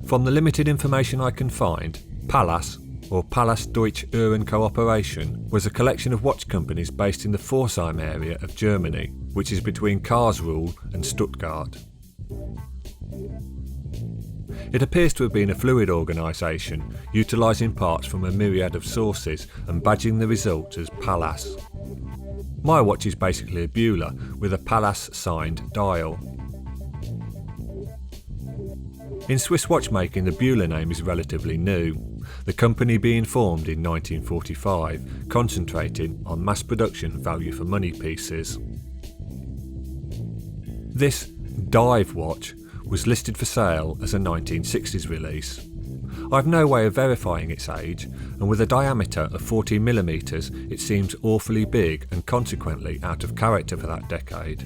From the limited information I can find, Pallas, or Pallas Uhren-Kooperation, was a collection of watch companies based in the Pforzheim area of Germany, which is between Karlsruhe and Stuttgart. It appears to have been a fluid organisation, utilising parts from a myriad of sources and badging the result as Pallas. My watch is basically a Bezel with a Pallas signed dial. In Swiss watchmaking, the Bezel name is relatively new, the company being formed in 1945, concentrating on mass production value for money pieces. This dive watch was listed for sale as a 1960s release. I've no way of verifying its age, and with a diameter of 40mm it seems awfully big and consequently out of character for that decade.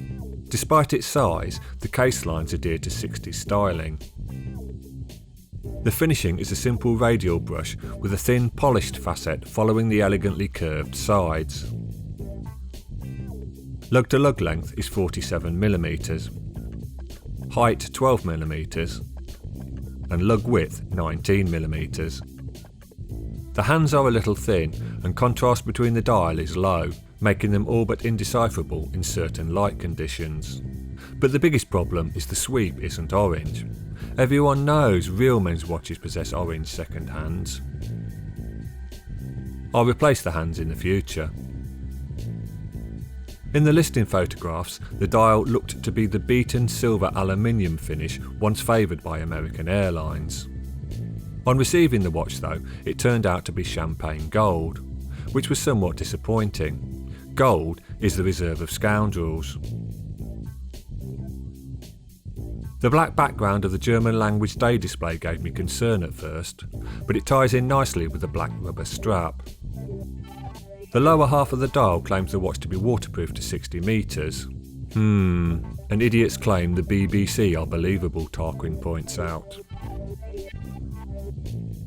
Despite its size, the case lines adhere to 60s styling. The finishing is a simple radial brush with a thin polished facet following the elegantly curved sides. Lug-to-lug length is 47mm, height 12mm, and lug width 19mm. The hands are a little thin and contrast between the dial is low, making them all but indecipherable in certain light conditions. But the biggest problem is the sweep isn't orange. Everyone knows real men's watches possess orange second hands. I'll replace the hands in the future. In the listing photographs, the dial looked to be the beaten silver aluminium finish once favoured by American Airlines. On receiving the watch though, it turned out to be champagne gold, which was somewhat disappointing. Gold is the reserve of scoundrels. The black background of the German language day display gave me concern at first, but it ties in nicely with the black rubber strap. The lower half of the dial claims the watch to be waterproof to 60 metres. An idiot's claim the BBC are believable, Tarquin points out.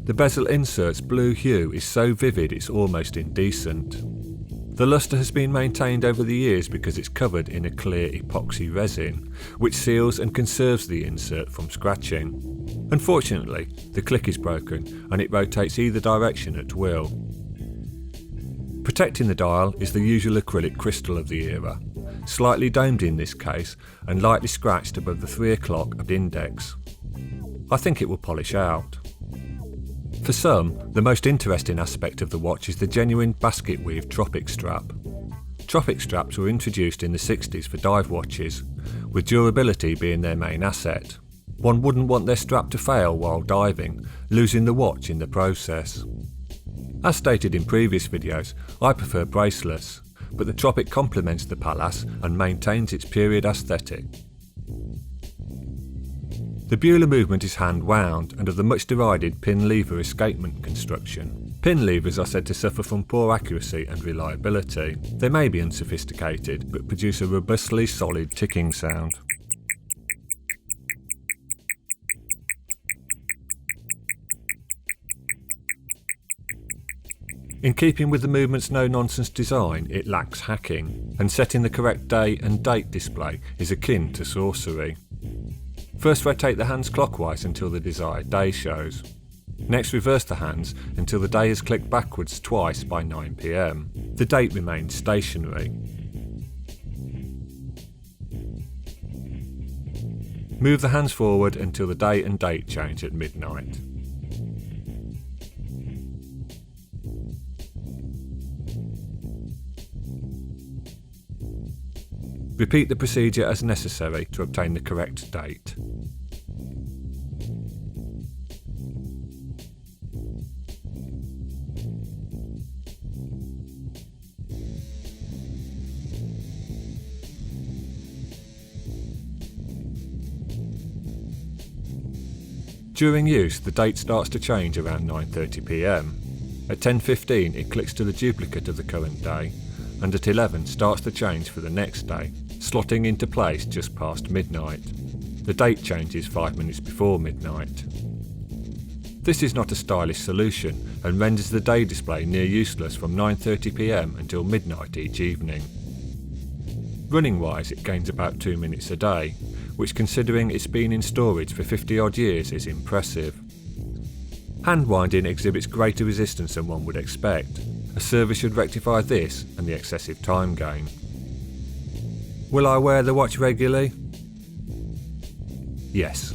The bezel insert's blue hue is so vivid it's almost indecent. The lustre has been maintained over the years because it's covered in a clear epoxy resin, which seals and conserves the insert from scratching. Unfortunately, the click is broken and it rotates either direction at will. Protecting the dial is the usual acrylic crystal of the era, slightly domed in this case and lightly scratched above the 3 o'clock at index. I think it will polish out. For some, the most interesting aspect of the watch is the genuine basket weave tropic strap. Tropic straps were introduced in the 60s for dive watches, with durability being their main asset. One wouldn't want their strap to fail while diving, losing the watch in the process. As stated in previous videos, I prefer bracelets, but the Tropic complements the Pallas and maintains its period aesthetic. The Bezel movement is hand wound and of the much derided pin lever escapement construction. Pin levers are said to suffer from poor accuracy and reliability. They may be unsophisticated, but produce a robustly solid ticking sound. In keeping with the movement's no-nonsense design, it lacks hacking, and setting the correct day and date display is akin to sorcery. First rotate the hands clockwise until the desired day shows. Next reverse the hands until the day has clicked backwards twice by 9 PM. The date remains stationary. Move the hands forward until the day and date change at midnight. Repeat the procedure as necessary to obtain the correct date. During use, the date starts to change around 9:30 PM. At 10:15 it clicks to the duplicate of the current day, and at 11 starts the change for the next day, slotting into place just past midnight. The date changes 5 minutes before midnight. This is not a stylish solution and renders the day display near useless from 9:30 PM until midnight each evening. Running wise, it gains about 2 minutes a day, which considering it's been in storage for 50 odd years is impressive. Hand winding exhibits greater resistance than one would expect. A service should rectify this and the excessive time gain. Will I wear the watch regularly? Yes.